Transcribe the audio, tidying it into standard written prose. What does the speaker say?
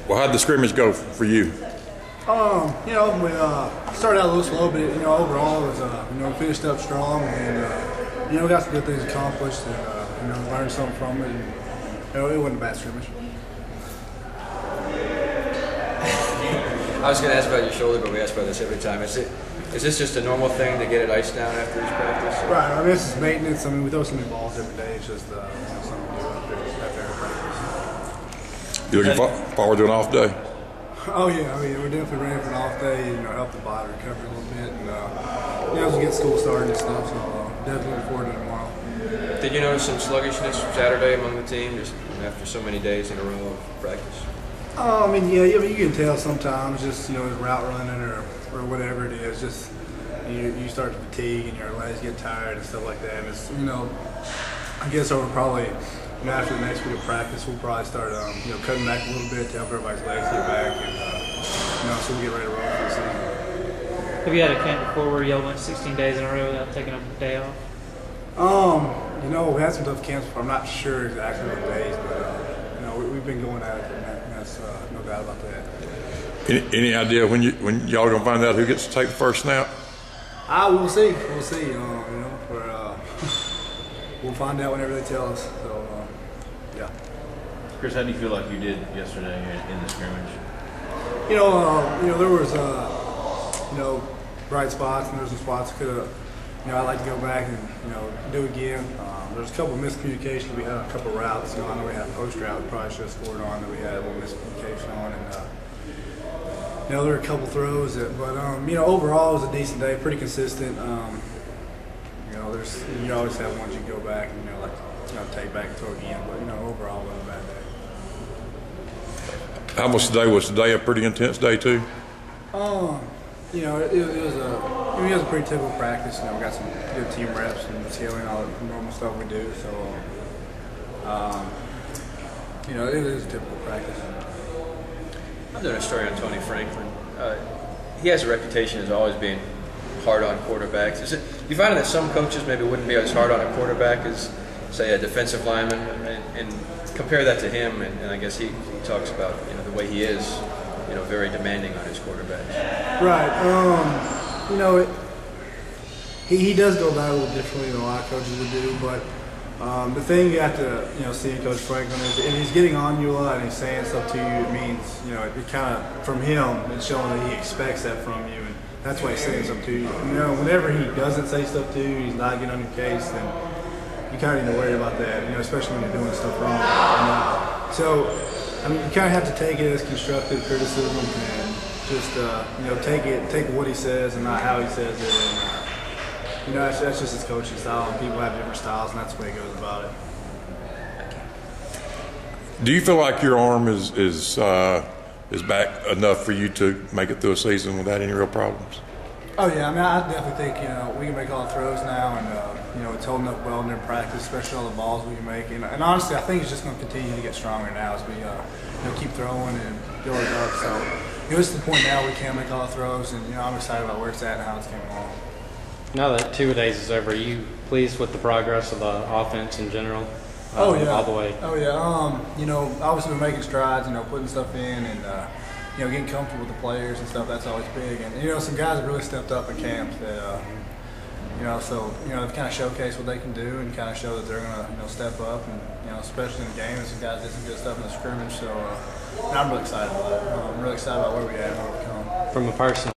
Well, how'd the scrimmage go for you? We started out a little slow, but overall it was we finished up strong, and got some good things accomplished, and learned something from it. And, it wasn't a bad scrimmage. I was going to ask about your shoulder, but we ask about this every time. Is this just a normal thing to get it iced down after each practice? Right. I mean, this is maintenance. I mean, we throw so many balls every day. It's just something to do after practice. You looking forward to an off day? Oh yeah, I mean we're definitely ready for an off day. Help the body recover a little bit, and as we get school started and stuff. So definitely looking forward to tomorrow. Did you notice some sluggishness Saturday among the team, just after so many days in a row of practice? You can tell sometimes, just route running or whatever it is. Just you start to fatigue and your legs get tired and stuff like that. And it's I guess over probably. After the next week of practice, we'll probably start, cutting back a little bit to help everybody's legs get back, and so we get ready to roll for the season. Have you had a camp before where y'all went 16 days in a row without taking a day off? We had some tough camps before. I'm not sure exactly what days, but we've been going at it, and that's no doubt about that. Any idea when y'all are gonna find out who gets to take the first snap? We'll see. We'll see. We'll find out whenever they tell us. So. Yeah. Chris, how do you feel like you did yesterday in the scrimmage? There was bright spots, and there's some spots could have. I'd like to go back and do again. There's a couple of miscommunications. We had a couple of routes. I know we had a post route we probably should have scored on that we had a little miscommunication on, and there were a couple throws but overall it was a decent day, pretty consistent. You always have ones you can go back and take back and throw again, but overall it wasn't a bad day. How much today was today a pretty intense day too? It was a pretty typical practice. We got some good team reps and scaling all the normal stuff we do. So it is a typical practice. I'm doing a story on Tony Franklin. He has a reputation as always being hard on quarterbacks. You find that some coaches maybe wouldn't be as hard on a quarterback as, say, a defensive lineman, and compare that to him, and I guess he talks about the way he is, very demanding on his quarterbacks. Right. He does go about it a little differently than a lot of coaches would do, but the thing you have to see in Coach Franklin is if he's getting on you a lot and he's saying stuff to you, it means it kind of from him it's showing that he expects that from you, and that's why he's saying stuff to you. Whenever he doesn't say stuff to you, he's not getting on your case, then you kind of need to worry about that, especially when you're doing stuff wrong. You kind of have to take it as constructive criticism and just, take what he says and not how he says it. And, that's just his coaching style, and people have different styles, and that's the way he goes about it. Do you feel like your arm is back enough for you to make it through a season without any real problems? Oh yeah, I definitely think we can make all the throws now, and it's holding up well in their practice, especially all the balls we can make. And honestly, I think it's just going to continue to get stronger now as we keep throwing and build it up. So it's the point now we can make all the throws, and I'm excited about where it's at and how it's coming along. Now that 2 days is over, are you pleased with the progress of the offense in general? Oh yeah, all the way. Oh yeah. Obviously we're making strides. Putting stuff in and. Getting comfortable with the players and stuff, that's always big. And, some guys have really stepped up in camps that, they've kind of showcased what they can do and kind of show that they're going to, step up. And, especially in the game, some guys did some good stuff in the scrimmage. So, I'm really excited about it. I'm really excited about where we at and where we've come. From a personal